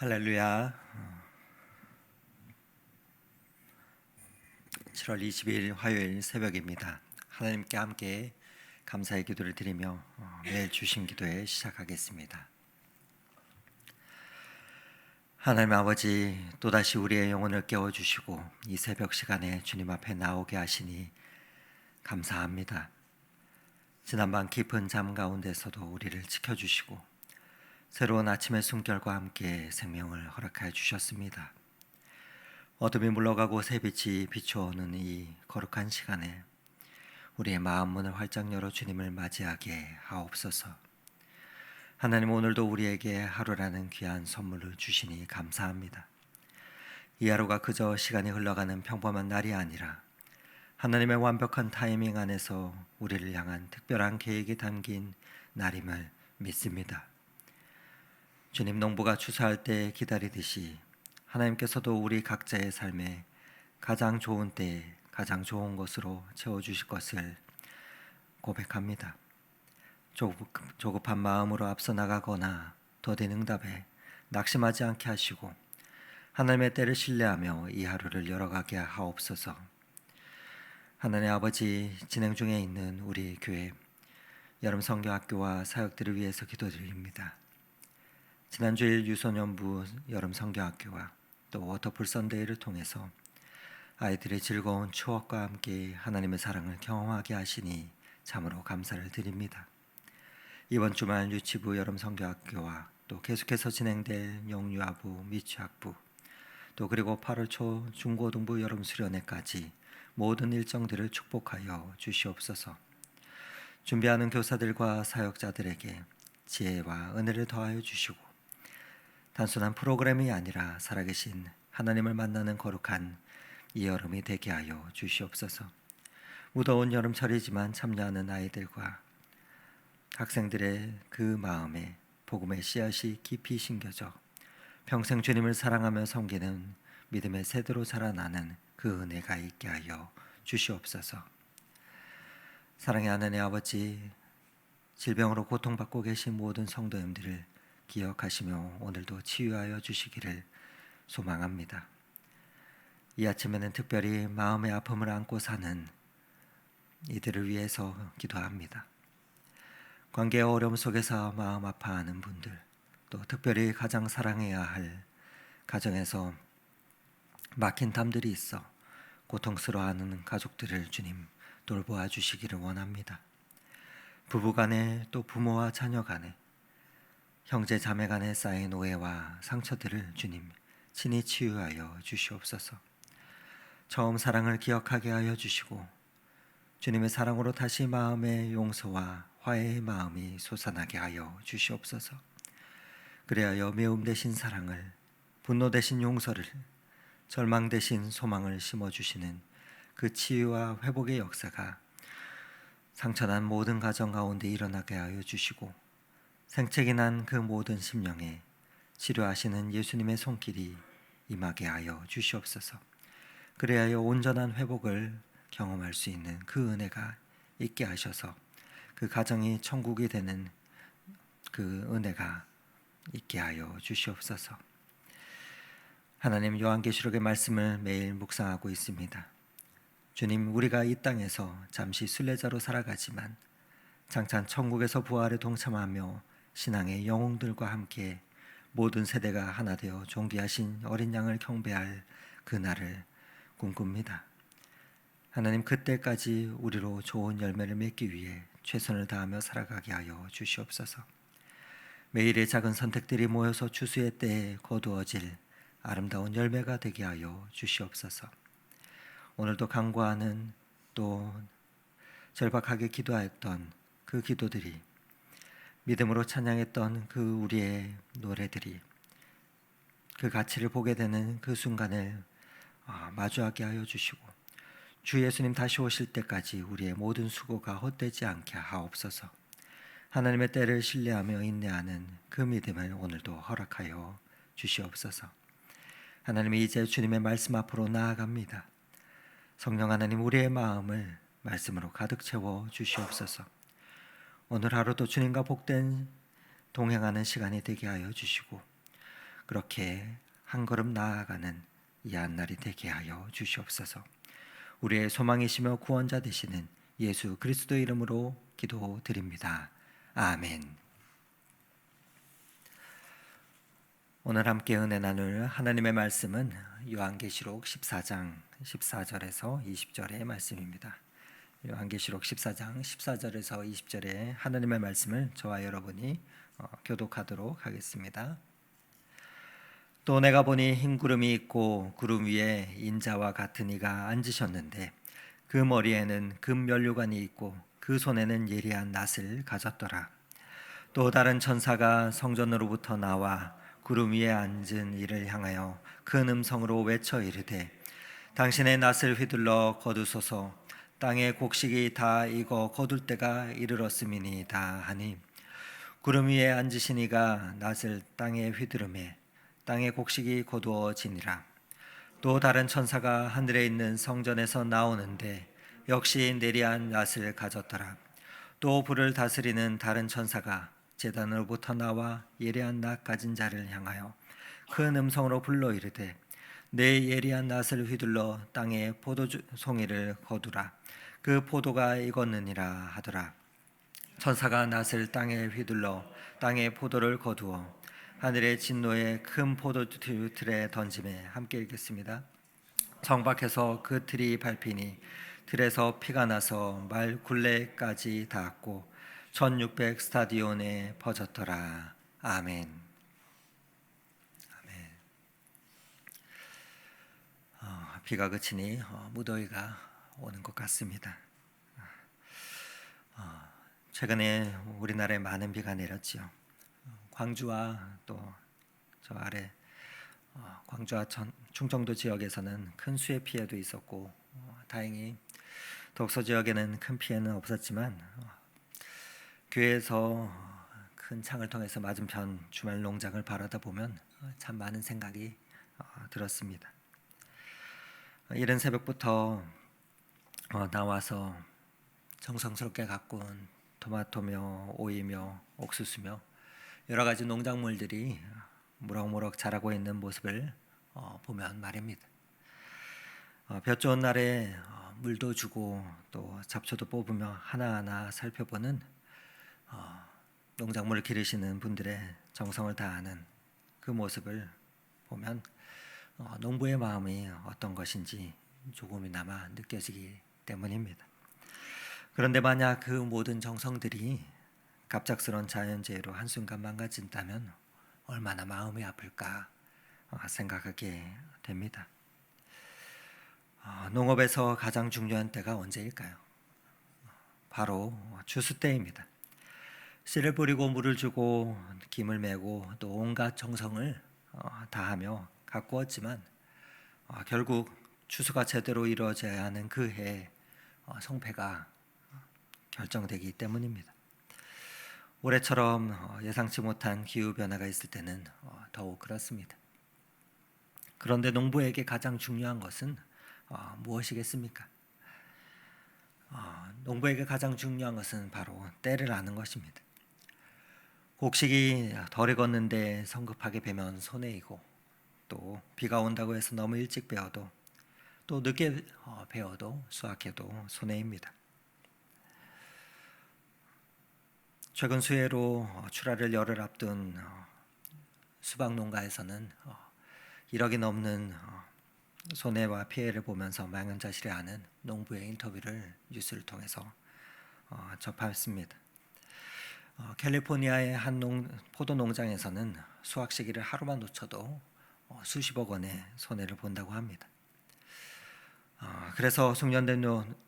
할렐루야. 7월 20일 화요일 새벽입니다. 하나님께 함께 감사의 기도를 드리며 매일 주신 기도에 시작하겠습니다. 하나님 아버지, 또다시 우리의 영혼을 깨워주시고 이 새벽 시간에 주님 앞에 나오게 하시니 감사합니다. 지난밤 깊은 잠 가운데서도 우리를 지켜주시고 새로운 아침의 숨결과 함께 생명을 허락하여 주셨습니다. 어둠이 물러가고 새빛이 비추어오는 이 거룩한 시간에 우리의 마음 문을 활짝 열어 주님을 맞이하게 하옵소서. 하나님, 오늘도 우리에게 하루라는 귀한 선물을 주시니 감사합니다. 이 하루가 그저 시간이 흘러가는 평범한 날이 아니라 하나님의 완벽한 타이밍 안에서 우리를 향한 특별한 계획이 담긴 날임을 믿습니다. 주님, 농부가 추수할 때 기다리듯이 하나님께서도 우리 각자의 삶에 가장 좋은 때에 가장 좋은 것으로 채워주실 것을 고백합니다. 조급한 마음으로 앞서 나가거나 더딘 응답에 낙심하지 않게 하시고 하나님의 때를 신뢰하며 이 하루를 열어가게 하옵소서. 하나님 아버지, 진행 중에 있는 우리 교회 여름 성경학교와 사역들을 위해서 기도드립니다. 지난주일 유소년부 여름 성경학교와 또 워터풀 선데이를 통해서 아이들의 즐거운 추억과 함께 하나님의 사랑을 경험하게 하시니 참으로 감사를 드립니다. 이번 주말 유치부 여름 성경학교와 또 계속해서 진행될 영유아부, 미취학부, 또 그리고 8월 초 중고등부 여름 수련회까지 모든 일정들을 축복하여 주시옵소서. 준비하는 교사들과 사역자들에게 지혜와 은혜를 더하여 주시고 단순한 프로그램이 아니라 살아계신 하나님을 만나는 거룩한 이 여름이 되게 하여 주시옵소서. 무더운 여름철이지만 참여하는 아이들과 학생들의 그 마음에 복음의 씨앗이 깊이 심겨져 평생 주님을 사랑하며 섬기는 믿음의 세대로 자라나는 그 은혜가 있게 하여 주시옵소서. 사랑의 하나님 아버지, 질병으로 고통받고 계신 모든 성도님들을 기억하시며 오늘도 치유하여 주시기를 소망합니다. 이 아침에는 특별히 마음의 아픔을 안고 사는 이들을 위해서 기도합니다. 관계의 어려움 속에서 마음 아파하는 분들, 또 특별히 가장 사랑해야 할 가정에서 막힌 담들이 있어 고통스러워하는 가족들을 주님 돌보아 주시기를 원합니다. 부부간에 또 부모와 자녀간에 형제 자매 간에 쌓인 오해와 상처들을 주님 친히 치유하여 주시옵소서. 처음 사랑을 기억하게 하여 주시고 주님의 사랑으로 다시 마음의 용서와 화해의 마음이 솟아나게 하여 주시옵소서. 그래야 미움 대신 사랑을, 분노 대신 용서를, 절망 대신 소망을 심어주시는 그 치유와 회복의 역사가 상처난 모든 가정 가운데 일어나게 하여 주시고 생책이 난 그 모든 심령에 치료하시는 예수님의 손길이 임하게 하여 주시옵소서. 그래야 온전한 회복을 경험할 수 있는 그 은혜가 있게 하셔서 그 가정이 천국이 되는 그 은혜가 있게 하여 주시옵소서. 하나님, 요한계시록의 말씀을 매일 묵상하고 있습니다. 주님, 우리가 이 땅에서 잠시 순례자로 살아가지만 장차 천국에서 부활에 동참하며 신앙의 영웅들과 함께 모든 세대가 하나 되어 존귀하신 어린 양을 경배할 그날을 꿈꿉니다. 하나님, 그때까지 우리로 좋은 열매를 맺기 위해 최선을 다하며 살아가게 하여 주시옵소서. 매일의 작은 선택들이 모여서 추수의 때에 거두어질 아름다운 열매가 되게 하여 주시옵소서. 오늘도 간구하는 또 절박하게 기도하였던 그 기도들이, 믿음으로 찬양했던 그 우리의 노래들이 그 가치를 보게 되는 그 순간을 마주하게 하여 주시고 주 예수님 다시 오실 때까지 우리의 모든 수고가 헛되지 않게 하옵소서. 하나님의 때를 신뢰하며 인내하는 그 믿음을 오늘도 허락하여 주시옵소서. 하나님이 이제 주님의 말씀 앞으로 나아갑니다. 성령 하나님, 우리의 마음을 말씀으로 가득 채워 주시옵소서. 오늘 하루도 주님과 복된 동행하는 시간이 되게 하여 주시고 그렇게 한 걸음 나아가는 이 한날이 되게 하여 주시옵소서. 우리의 소망이시며 구원자 되시는 예수 그리스도 이름으로 기도드립니다. 아멘. 오늘 함께 은혜 나눌 하나님의 말씀은 요한계시록 14장 14절에서 20절의 말씀입니다. 요한계시록 14장 14절에서 20절의 하나님의 말씀을 저와 여러분이 교독하도록 하겠습니다. 또 내가 보니 흰 구름이 있고 구름 위에 인자와 같은 이가 앉으셨는데 그 머리에는 금 면류관이 있고 그 손에는 예리한 낫을 가졌더라. 또 다른 천사가 성전으로부터 나와 구름 위에 앉은 이를 향하여 큰 음성으로 외쳐 이르되 당신의 낫을 휘둘러 거두소서. 땅의 곡식이 다 익어 거둘 때가 이르렀음이니이다 하니 구름 위에 앉으신 이가 낫을 땅에 휘두르매 땅의 곡식이 거두어지니라. 또 다른 천사가 하늘에 있는 성전에서 나오는데 역시 내리한 낫을 가졌더라. 또 불을 다스리는 다른 천사가 제단으로부터 나와 예리한 낫 가진 자를 향하여 큰 음성으로 불러 이르되 내 예리한 낫을 휘둘러 땅에 포도송이를 거두라. 그 포도가 익었느니라 하더라. 천사가 낫을 땅에 휘둘러 땅에 포도를 거두어 하늘의 진노의 큰 포도틀에 던짐에 함께 읽겠습니다. 성박해서 그 틀이 밟히니 틀에서 피가 나서 말 굴레까지 닿았고 1600 스타디온에 퍼졌더라. 아멘. 아멘. 비가 그치니 무더위가 오는 것 같습니다. 최근에 우리나라에 많은 비가 내렸지요. 광주와 또 저 아래 광주와 충청도 지역에서는 큰 수해 피해도 있었고 다행히 독서 지역에는 큰 피해는 없었지만 교회에서 큰 창을 통해서 맞은편 주말 농장을 바라다 보면 참 많은 생각이 들었습니다. 이른 새벽부터 나와서 정성스럽게 가꾼 토마토며 오이며 옥수수며 여러 가지 농작물들이 무럭무럭 자라고 있는 모습을 보면 말입니다. 볕 좋은 날에 물도 주고 또 잡초도 뽑으며 하나하나 살펴보는 농작물을 기르시는 분들의 정성을 다하는 그 모습을 보면 농부의 마음이 어떤 것인지 조금이나마 느껴지기 때문입니다. 그런데 만약 그 모든 정성들이 갑작스러운 자연재해로 한순간 망가진다면 얼마나 마음이 아플까 생각하게 됩니다. 농업에서 가장 중요한 때가 언제일까요? 바로 추수 때입니다. 씨를 뿌리고 물을 주고 김을 메고 또 온갖 정성을 다하며 가꾸었지만 결국 추수가 제대로 이루어져야 하는 그 해에 성패가 결정되기 때문입니다. 올해처럼 예상치 못한 기후변화가 있을 때는 더욱 그렇습니다. 그런데 농부에게 가장 중요한 것은 무엇이겠습니까? 농부에게 가장 중요한 것은 바로 때를 아는 것입니다. 곡식이 덜 익었는데 성급하게 베면 손해이고 또 비가 온다고 해서 너무 일찍 베어도 또 늦게 베어도 수확해도 손해입니다. 최근 수해로 출하를 열흘 앞둔 수박 농가에서는 1억이 넘는 손해와 피해를 보면서 망연자실해하는 농부의 인터뷰를 뉴스를 통해서 접했습니다. 캘리포니아의 한 포도 농장에서는 수확 시기를 하루만 놓쳐도 수십억 원의 손해를 본다고 합니다. 그래서 숙련된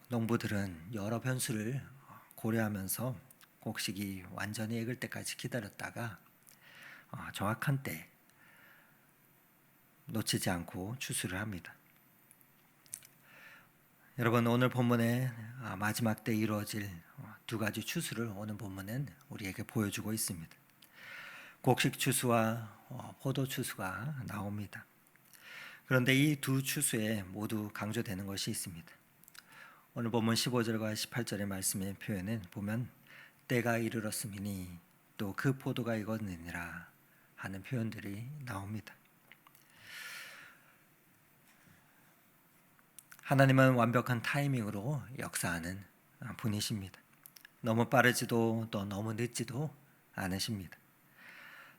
농부들은 여러 변수를 고려하면서 곡식이 완전히 익을 때까지 기다렸다가 정확한 때 놓치지 않고 추수를 합니다. 여러분, 오늘 본문의 마지막 때 이루어질 두 가지 추수를 오늘 본문은 우리에게 보여주고 있습니다. 곡식 추수와 포도 추수가 나옵니다. 그런데 이 두 추수에 모두 강조되는 것이 있습니다. 오늘 본문 15절과 18절의 말씀의 표현은 보면 때가 이르렀음이니 또 그 포도가 익었느니라 하는 표현들이 나옵니다. 하나님은 완벽한 타이밍으로 역사하는 분이십니다. 너무 빠르지도 또 너무 늦지도 않으십니다.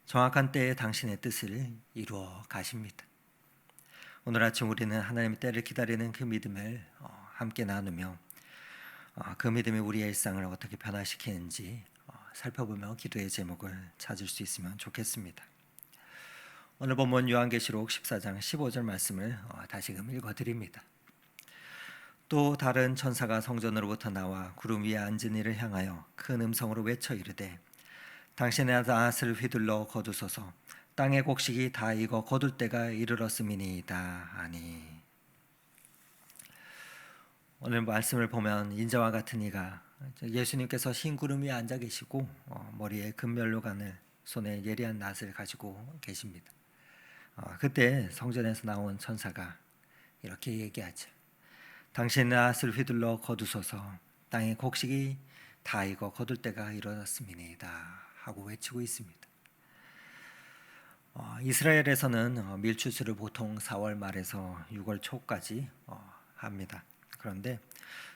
정확한 때에 당신의 뜻을 이루어 가십니다. 오늘 아침 우리는 하나님의 때를 기다리는 그 믿음을 함께 나누며 그 믿음이 우리의 일상을 어떻게 변화시키는지 살펴보며 기도의 제목을 찾을 수 있으면 좋겠습니다. 오늘 본문 요한계시록 14장 15절 말씀을 다시금 읽어드립니다. 또 다른 천사가 성전으로부터 나와 구름 위에 앉은 이를 향하여 큰 음성으로 외쳐 이르되 당신의 낫을 휘둘러 거두소서 땅의 곡식이 다 익어 거둘 때가 이르렀음이니이다 하니. 오늘 말씀을 보면 인자와 같은 이가 예수님께서 흰 구름 위에 앉아 계시고 머리에 금면류관을 손에 예리한 낫을 가지고 계십니다. 그때 성전에서 나온 천사가 이렇게 얘기하죠. 당신의 낫을 휘둘러 거두소서 땅의 곡식이 다 익어 거둘 때가 이르렀음이니이다 하고 외치고 있습니다. 이스라엘에서는 밀추수를 보통 4월 말에서 6월 초까지 합니다. 그런데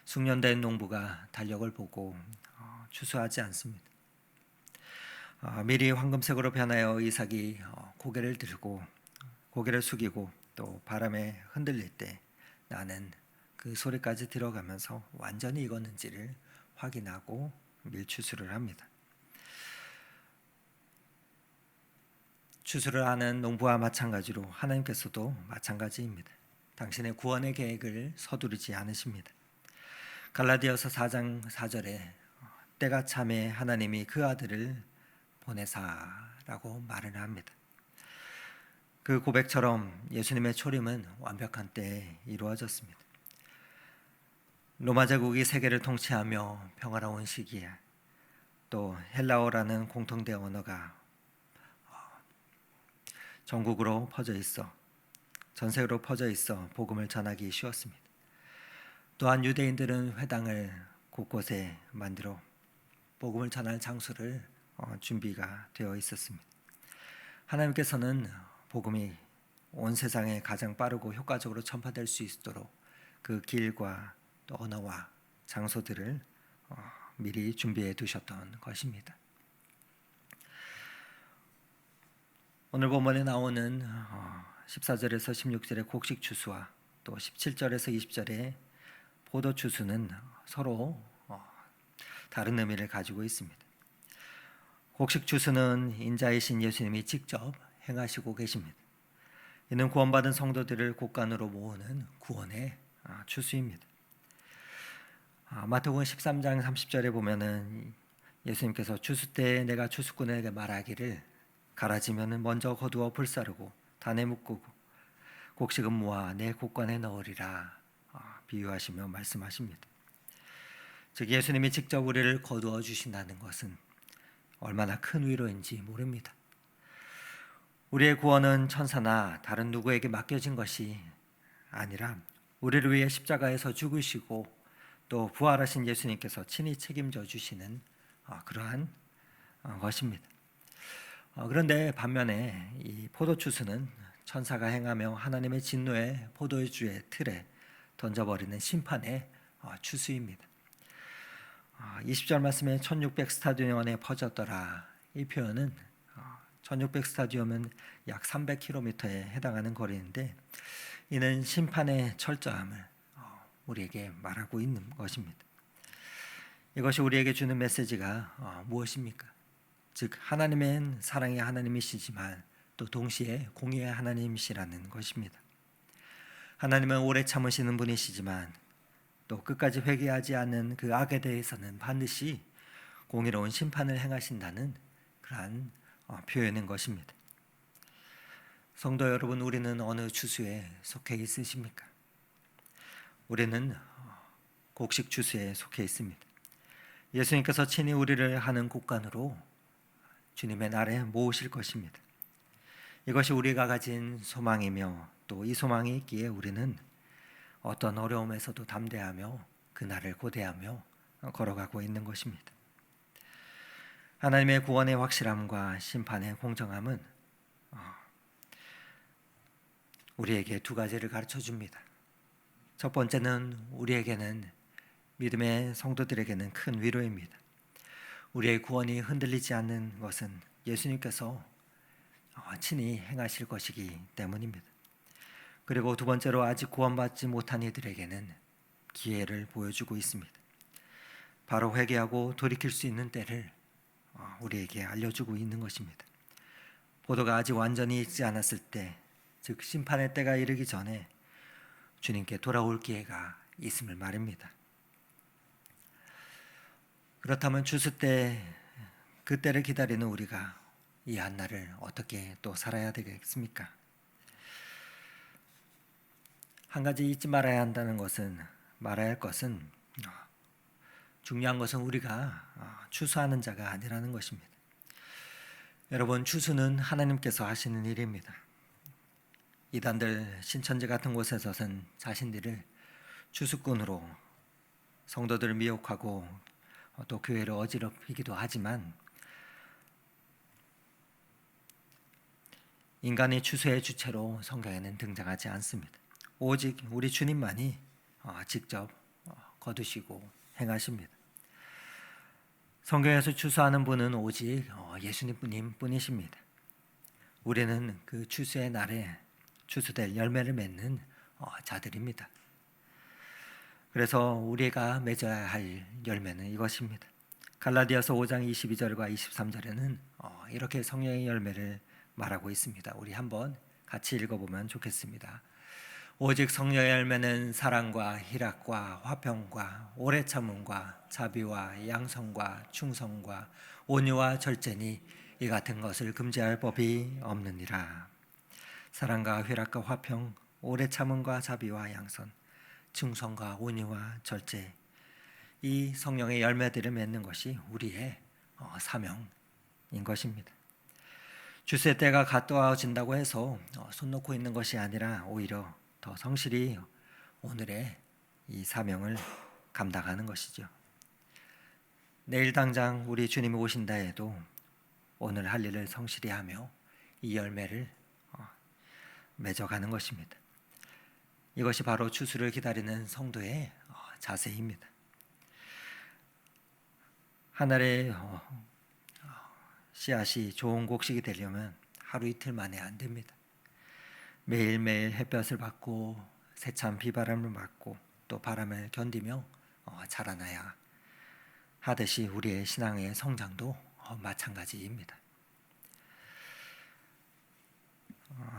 숙련된 농부가 달력을 보고 추수하지 않습니다. 밀이 황금색으로 변하여 이삭이 고개를 들고 고개를 숙이고 또 바람에 흔들릴 때 나는 그 소리까지 들어가면서 완전히 익었는지를 확인하고 밀추수를 합니다. 추수를 하는 농부와 마찬가지로 하나님께서도 마찬가지입니다. 당신의 구원의 계획을 서두르지 않으십니다. 갈라디아서 4장 4절에 때가 참에 하나님이 그 아들을 보내사라고 말을 합니다. 그 고백처럼 예수님의 초림은 완벽한 때에 이루어졌습니다. 로마 제국이 세계를 통치하며 평화로운 시기에 또 헬라어라는 공통된 언어가 전국으로 퍼져 있어 전 세계로 퍼져 있어 복음을 전하기 쉬웠습니다. 또한 유대인들은 회당을 곳곳에 만들어 복음을 전할 장소를 준비가 되어 있었습니다. 하나님께서는 복음이 온 세상에 가장 빠르고 효과적으로 전파될 수 있도록 그 길과 또 언어와 장소들을 미리 준비해 두셨던 것입니다. 오늘 본문에 나오는 14절에서 16절의 곡식 추수와 또 17절에서 20절의 포도 추수는 서로 다른 의미를 가지고 있습니다. 곡식 추수는 인자이신 예수님이 직접 행하시고 계십니다. 이는 구원받은 성도들을 곳간으로 모으는 구원의 추수입니다. 마태복음 13장 30절에 보면은 예수님께서 추수 때에 내가 추수꾼에게 말하기를 가라지면은 먼저 거두어 불사르고 단에 묶고 곡식은 모아 내 곳간에 넣으리라 비유하시며 말씀하십니다. 즉 예수님이 직접 우리를 거두어 주신다는 것은 얼마나 큰 위로인지 모릅니다. 우리의 구원은 천사나 다른 누구에게 맡겨진 것이 아니라 우리를 위해 십자가에서 죽으시고 또 부활하신 예수님께서 친히 책임져 주시는 그러한 것입니다. 그런데 반면에 이 포도추수는 천사가 행하며 하나님의 진노의 포도주의 틀에 던져버리는 심판의 추수입니다. 20절 말씀에 1600 스타디온에 퍼졌더라. 이 표현은 1600 스타디움은 약 300km에 해당하는 거리인데 이는 심판의 철저함을 우리에게 말하고 있는 것입니다. 이것이 우리에게 주는 메시지가 무엇입니까? 즉 하나님은 사랑의 하나님이시지만 또 동시에 공의의 하나님이시라는 것입니다. 하나님은 오래 참으시는 분이시지만 또 끝까지 회개하지 않는 그 악에 대해서는 반드시 공의로운 심판을 행하신다는 그러한 표현인 것입니다. 성도 여러분, 우리는 어느 추수에 속해 있으십니까? 우리는 곡식 추수에 속해 있습니다. 예수님께서 친히 우리를 하는 곳간으로 주님의 날에 모으실 것입니다. 이것이 우리가 가진 소망이며 또 이 소망이 있기에 우리는 어떤 어려움에서도 담대하며 그날을 고대하며 걸어가고 있는 것입니다. 하나님의 구원의 확실함과 심판의 공정함은 우리에게 두 가지를 가르쳐 줍니다. 첫 번째는 우리에게는 믿음의 성도들에게는 큰 위로입니다. 우리의 구원이 흔들리지 않는 것은 예수님께서 친히 행하실 것이기 때문입니다. 그리고 두 번째로 아직 구원받지 못한 이들에게는 기회를 보여주고 있습니다. 바로 회개하고 돌이킬 수 있는 때를 우리에게 알려주고 있는 것입니다. 포도가 아직 완전히 익지 않았을 때, 즉 심판의 때가 이르기 전에 주님께 돌아올 기회가 있음을 말입니다. 그렇다면 추수 때 그때를 기다리는 우리가 이 한날을 어떻게 또 살아야 되겠습니까? 한 가지 잊지 말아야 할 것은 중요한 것은 우리가 추수하는 자가 아니라는 것입니다. 여러분, 추수는 하나님께서 하시는 일입니다. 이단들 신천지 같은 곳에서는 자신들을 추수꾼으로 성도들을 미혹하고 또 교회를 어지럽히기도 하지만 인간의 추수의 주체로 성경에는 등장하지 않습니다. 오직 우리 주님만이 직접 거두시고 행하십니다. 성경에서 추수하는 분은 오직 예수님 뿐이십니다. 우리는 그 추수의 날에 추수될 열매를 맺는 자들입니다. 그래서 우리가 맺어야 할 열매는 이것입니다. 갈라디아서 5장 22절과 23절에는 이렇게 성령의 열매를 말하고 있습니다. 우리 한번 같이 읽어보면 좋겠습니다. 오직 성령의 열매는 사랑과 희락과 화평과 오래 참음과 자비와 양선과 충성과 온유와 절제니 이 같은 것을 금지할 법이 없느니라. 사랑과 희락과 화평, 오래 참음과 자비와 양선, 충성과 온유와 절제, 이 성령의 열매들을 맺는 것이 우리의 사명인 것입니다. 주수의 때가 가까워진다고 해서 손 놓고 있는 것이 아니라 오히려 더 성실히 오늘의 이 사명을 감당하는 것이죠. 내일 당장 우리 주님이 오신다 해도 오늘 할 일을 성실히 하며 이 열매를 맺어가는 것입니다. 이것이 바로 추수를 기다리는 성도의 자세입니다. 하늘의 씨앗이 좋은 곡식이 되려면 하루 이틀 만에 안 됩니다. 매일매일 햇볕을 받고 세찬 비바람을 맞고 또 바람을 견디며 자라나야 하듯이 우리의 신앙의 성장도 마찬가지입니다.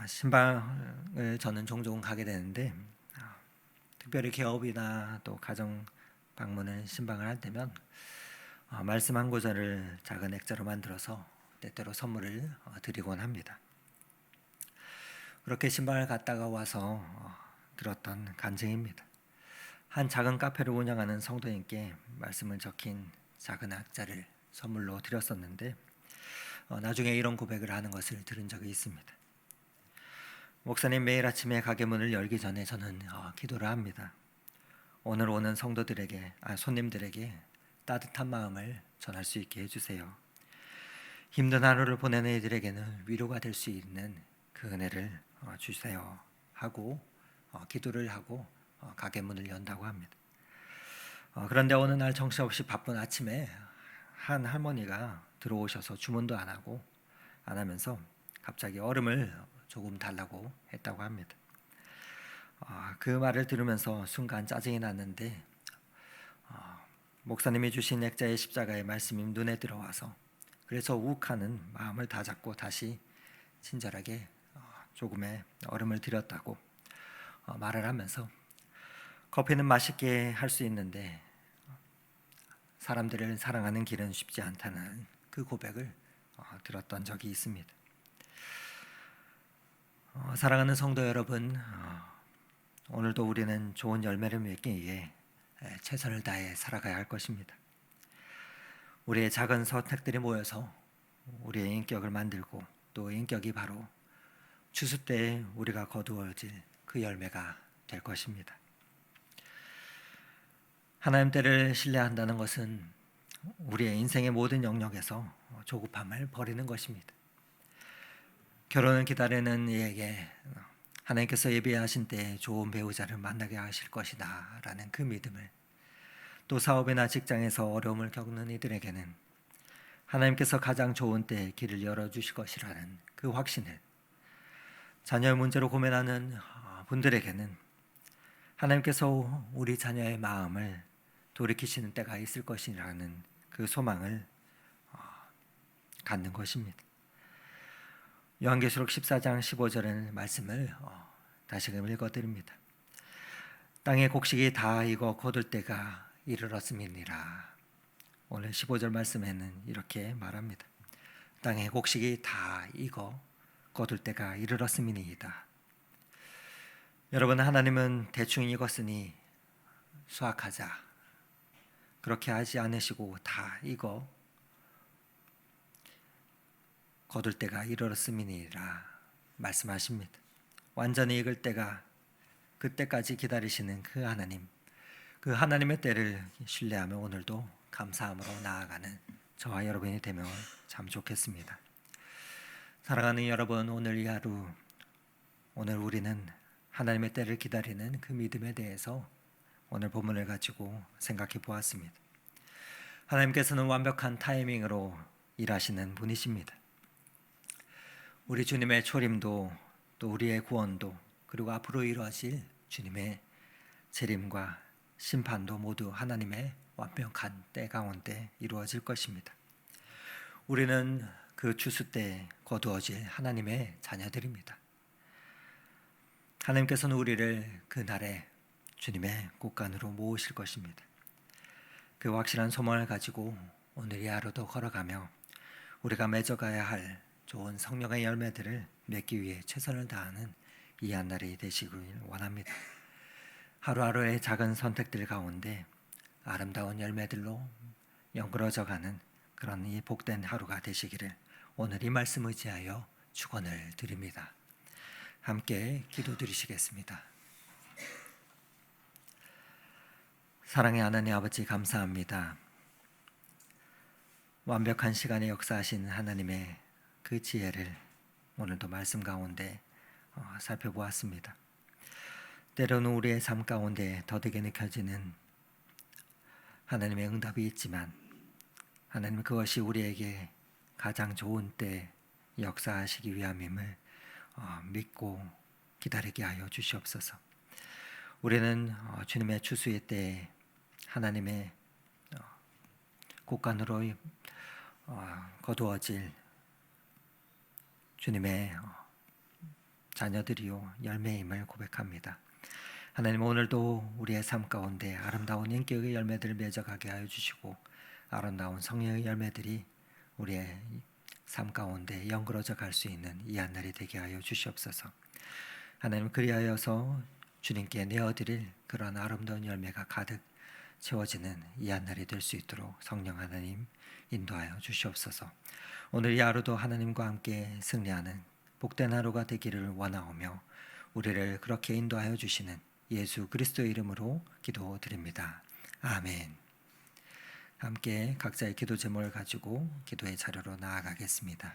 신방을 저는 종종 가게 되는데 특별히 개업이나 또 가정 방문을 신방을 할 때면 말씀 한 구절을 작은 액자로 만들어서 때때로 선물을 드리곤 합니다. 그렇게 신방을 갔다가 와서 들었던 간증입니다. 한 작은 카페를 운영하는 성도님께 말씀을 적힌 작은 액자를 선물로 드렸었는데 나중에 이런 고백을 하는 것을 들은 적이 있습니다. 목사님, 매일 아침에 가게 문을 열기 전에 저는 기도를 합니다. 오늘 오는 손님들에게 따뜻한 마음을 전할 수 있게 해주세요. 힘든 하루를 보내는 이들에게는 위로가 될 수 있는 그 은혜를 주세요 하고 기도를 하고 가게 문을 연다고 합니다. 그런데 어느 날 정신없이 바쁜 아침에 한 할머니가 들어오셔서 주문도 안 하면서 갑자기 얼음을 조금 달라고 했다고 합니다. 그 말을 들으면서 순간 짜증이 났는데 목사님이 주신 액자의 십자가의 말씀이 눈에 들어와서 그래서 욱하는 마음을 다잡고 다시 친절하게 조금의 얼음을 드렸다고 말을 하면서 커피는 맛있게 할 수 있는데 사람들을 사랑하는 길은 쉽지 않다는 그 고백을 들었던 적이 있습니다. 사랑하는 성도 여러분, 오늘도 우리는 좋은 열매를 맺기 위해 최선을 다해 살아가야 할 것입니다. 우리의 작은 선택들이 모여서 우리의 인격을 만들고 또 인격이 바로 추수 때에 우리가 거두어질 그 열매가 될 것입니다. 하나님 때를 신뢰한다는 것은 우리의 인생의 모든 영역에서 조급함을 버리는 것입니다. 결혼을 기다리는 이에게 하나님께서 예비하신 때에 좋은 배우자를 만나게 하실 것이다 라는 그 믿음을, 또 사업이나 직장에서 어려움을 겪는 이들에게는 하나님께서 가장 좋은 때에 길을 열어주실 것이라는 그 확신을, 자녀의 문제로 고민하는 분들에게는 하나님께서 우리 자녀의 마음을 돌이키시는 때가 있을 것이라는 그 소망을 갖는 것입니다. 요한계시록 14장 15절의 말씀을 다시금 읽어드립니다. 땅의 곡식이 다 익어 거둘 때가 이르렀음이니라. 오늘 15절 말씀에는 이렇게 말합니다. 땅의 곡식이 다 익어 거둘 때가 이르렀음이니이다. 여러분, 하나님은 대충 익었으니 수확하자, 그렇게 하지 않으시고 다 익어 거둘 때가 이르렀음이니라 말씀하십니다. 완전히 익을 때가, 그때까지 기다리시는 그 하나님, 그 하나님의 때를 신뢰하며 오늘도 감사함으로 나아가는 저와 여러분이 되면 참 좋겠습니다. 사랑하는 여러분, 오늘 이 하루, 오늘 우리는 하나님의 때를 기다리는 그 믿음에 대해서 오늘 본문을 가지고 생각해 보았습니다. 하나님께서는 완벽한 타이밍으로 일하시는 분이십니다. 우리 주님의 초림도, 또 우리의 구원도, 그리고 앞으로 이루어질 주님의 재림과 심판도 모두 하나님의 완벽한 때 가운데 이루어질 것입니다. 우리는 그 추수 때에 거두어질 하나님의 자녀들입니다. 하나님께서는 우리를 그날에 주님의 곳간으로 모으실 것입니다. 그 확실한 소망을 가지고 오늘 이 하루도 걸어가며 우리가 맺어가야 할 좋은 성령의 열매들을 맺기 위해 최선을 다하는 이 한 날이 되시길 원합니다. 하루하루의 작은 선택들 가운데 아름다운 열매들로 연그러져가는 그런 이 복된 하루가 되시기를 오늘 이 말씀 의지하여 축원을 드립니다. 함께 기도드리시겠습니다. 사랑의 하나님 아버지, 감사합니다. 완벽한 시간에 역사하신 하나님의 그 지혜를 오늘도 말씀 가운데 살펴보았습니다. 때로는 우리의 삶 가운데 더디게 느껴지는 하나님의 응답이 있지만 하나님, 그것이 우리에게 가장 좋은 때 역사하시기 위함임을 믿고 기다리게 하여 주시옵소서. 우리는 주님의 추수의 때에 하나님의 곳간으로 거두어질 주님의 자녀들이요 열매임을 고백합니다. 하나님, 오늘도 우리의 삶 가운데 아름다운 인격의 열매들을 맺어가게 하여 주시고 아름다운 성령의 열매들이 우리의 삶 가운데 연그러져 갈 수 있는 이 한 날이 되게 하여 주시옵소서. 하나님, 그리하여서 주님께 내어드릴 그런 아름다운 열매가 가득 채워지는 이 한 날이 될 수 있도록 성령 하나님 인도하여 주시옵소서. 오늘 이 하루도 하나님과 함께 승리하는 복된 하루가 되기를 원하오며 우리를 그렇게 인도하여 주시는 예수 그리스도의 이름으로 기도드립니다. 아멘. 함께 각자의 기도 제목을 가지고 기도의 자료로 나아가겠습니다.